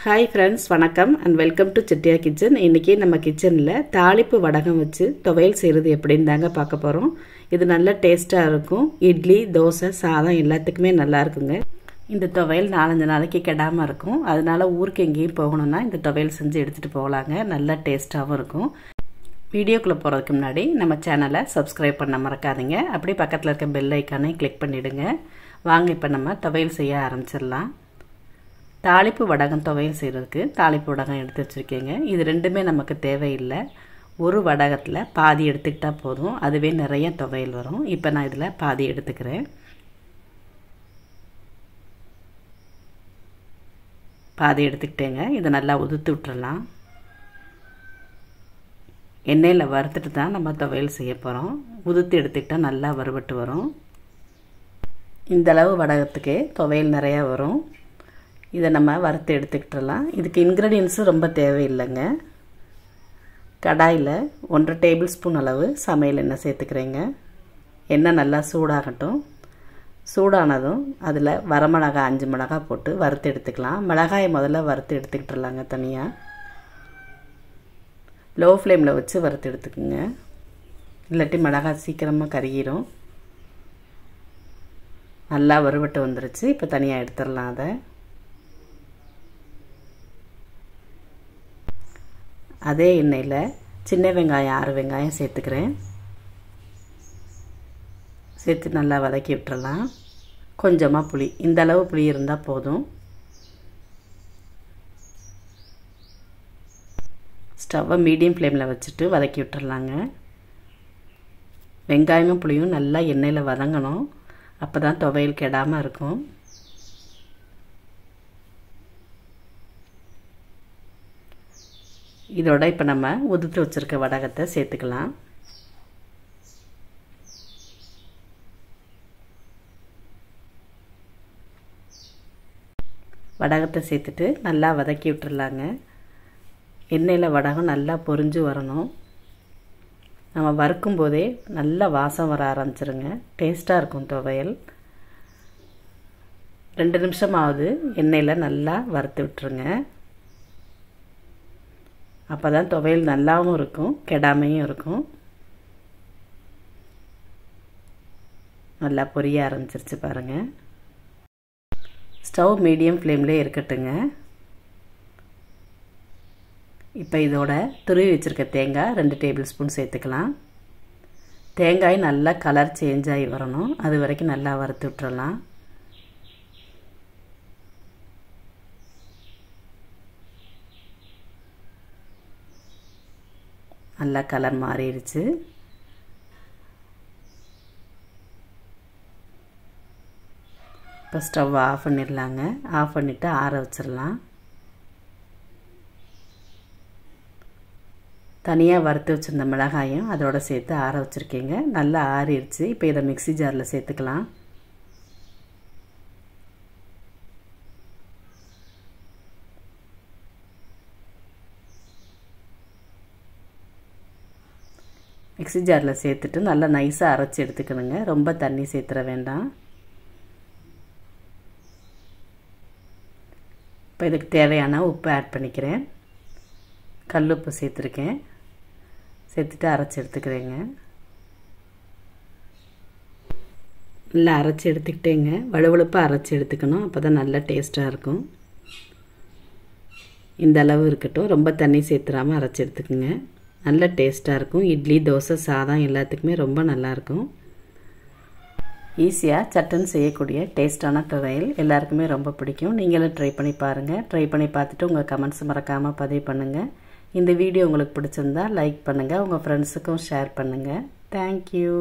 Hi friends, வணக்கம் and welcome to செட்டியா kitchen. இன்றைக்கி நம்ம கிச்சனில் தாளிப்பு வடகம் வச்சு துவையல் செய்கிறது எப்படின்னு தாங்க பார்க்க போகிறோம். இது நல்ல டேஸ்ட்டாக இருக்கும். இட்லி, தோசை, சாதம் எல்லாத்துக்குமே நல்லா இருக்குங்க. இந்த துவையல் 4-5 நாளைக்கு கெடாமல் இருக்கும். அதனால ஊருக்கு எங்கேயும் போகணுன்னா இந்த துவையல் செஞ்சு எடுத்துகிட்டு போகலாங்க. நல்ல டேஸ்ட்டாகவும் இருக்கும். வீடியோக்குள்ளே போகிறதுக்கு முன்னாடி நம்ம சேனலை சப்ஸ்கிரைப் பண்ண மறக்காதீங்க. அப்படியே பக்கத்தில் இருக்க பெல் ஐக்கானையும் கிளிக் பண்ணிவிடுங்க. வாங்க இப்போ நம்ம துவையல் செய்ய ஆரம்பிச்சிடலாம். தாளிப்பு வடகம் துவையல் செய்கிறதுக்கு தாளிப்பு வடகம் எடுத்து வச்சுருக்கேங்க. இது ரெண்டுமே நமக்கு தேவையில்லை. ஒரு வடகத்தில் பாதி எடுத்துக்கிட்டால் போதும், அதுவே நிறைய துவையல் வரும். இப்போ நான் இதில் பாதி எடுத்துக்கிறேன். பாதி எடுத்துக்கிட்டேங்க. இதை நல்லா உதுத்து விட்டுறலாம். எண்ணெயில் வறுத்துட்டு தான் நம்ம துவையல் செய்ய போகிறோம். உதுத்து எடுத்துக்கிட்டால் நல்லா வறுபட்டு வரும். இந்தளவு வடகத்துக்கு துவையல் நிறையா வரும். இதை நம்ம வறுத்து எடுத்துக்கிட்டுலாம். இதுக்கு இன்க்ரீடியன்ஸும் ரொம்ப தேவையில்லைங்க. கடாயில் 1.5 டேபிள் ஸ்பூன் அளவு சமையல் எண்ணெய் சேர்த்துக்கிறேங்க. எண்ணெய் நல்லா சூடாகட்டும். சூடானதும் அதில் வரமிளகாய் 5 மிளகாய் போட்டு வறுத்து எடுத்துக்கலாம். மிளகாயை முதல்ல வறுத்து எடுத்துக்கிட்டுலாங்க தனியாக. லோ ஃப்ளேமில் வச்சு வறுத்து எடுத்துக்குங்க, இல்லாட்டி மிளகாய் சீக்கிரமாக கருகிரும். நல்லா வறுபட்டு வந்துருச்சு. இப்போ தனியாக எடுத்துடலாம். அதை அதே எண்ணெயில் சின்ன வெங்காயம் 6 வெங்காயம் சேர்த்துக்கிறேன். சேர்த்து நல்லா வதக்கி விட்டுறலாம். கொஞ்சமாக புளி, இந்த அளவு புளி இருந்தால் போதும். ஸ்டவ்வை மீடியம் ஃப்ளேமில் வச்சுட்டு வதக்கி விட்டுறலாங்க. வெங்காயமும் புளியும் நல்லா எண்ணெயில் வதங்கணும். அப்போ தான் துவையல் கெடாமல் இருக்கும். இதோட இப்போ நம்ம உதுத்து வச்சுருக்க வடகத்தை சேர்த்துக்கலாம். வடகத்தை சேர்த்துட்டு நல்லா வதக்கி விட்டுறலாங்க. எண்ணெயில் வடகம் நல்லா பொரிஞ்சு வரணும். நம்ம வறுக்கும் போதே நல்லா வாசம் வர ஆரம்பிச்சிருங்க. டேஸ்ட்டாக இருக்கும் துவையல். 2 நிமிஷமாவது எண்ணெயில் நல்லா வறுத்து விட்டுருங்க. அப்போ தான் துவையல் நல்லாவும் இருக்கும், கெடாமையும் இருக்கும். நல்லா பொரிய ஆரம்பிச்சிருச்சு பாருங்கள். ஸ்டவ் மீடியம் ஃப்ளேம்லேயே இருக்கட்டுங்க. இப்போ இதோட துருவி வச்சுருக்க தேங்காய் 2 டேபிள் ஸ்பூன் சேர்த்துக்கலாம். தேங்காய் நல்லா கலர் சேஞ்ச் ஆகி வரணும். அது வரைக்கும் நல்லா வறுத்து விட்டுறலாம். நல்லா கலர் மாறிடுச்சு. இப்போ ஸ்டவ் ஆஃப் பண்ணிடலாங்க. ஆஃப் பண்ணிவிட்டு ஆற வச்சிடலாம். தனியாக வறுத்து வச்சுருந்த மிளகாயும் அதோட சேர்த்து ஆற வச்சுருக்கேங்க. நல்லா ஆறிடுச்சு. இப்போ இதை மிக்ஸி ஜாரில் சேர்த்துக்கலாம். மிக்ஸி ஜாரில் சேர்த்துட்டு நல்லா நைஸாக அரைச்சி எடுத்துக்கணுங்க. ரொம்ப தண்ணி சேர்த்துற வேண்டாம். இப்போ இதுக்கு தேவையான உப்பு ஆட் பண்ணிக்கிறேன். கல்லுப்பு சேர்த்துருக்கேன். சேர்த்துட்டு அரைச்சி எடுத்துக்கிறேங்க. நல்லா அரைச்சி எடுத்துக்கிட்டேங்க. வழுவழுப்பாக அரைச்சி எடுத்துக்கணும். அப்போ தான் நல்லா டேஸ்ட்டாக இருக்கும். இந்த அளவு இருக்கட்டும். ரொம்ப தண்ணி சேர்த்துறாமல் அரைச்சி எடுத்துக்குங்க. நல்ல டேஸ்ட்டாக இருக்கும். இட்லி, தோசை, சாதம் எல்லாத்துக்குமே ரொம்ப நல்லாயிருக்கும். ஈஸியாக சட்டுன்னு செய்யக்கூடிய டேஸ்ட்டான துவையல் எல்லாருக்குமே ரொம்ப பிடிக்கும். நீங்களும் ட்ரை பண்ணி பாருங்கள். ட்ரை பண்ணி பார்த்துட்டு உங்கள் கமெண்ட்ஸ் மறக்காமல் பதிவு பண்ணுங்கள். இந்த வீடியோ உங்களுக்கு பிடிச்சிருந்தா லைக் பண்ணுங்கள். உங்கள் ஃப்ரெண்ட்ஸுக்கும் ஷேர் பண்ணுங்கள். தேங்க்யூ.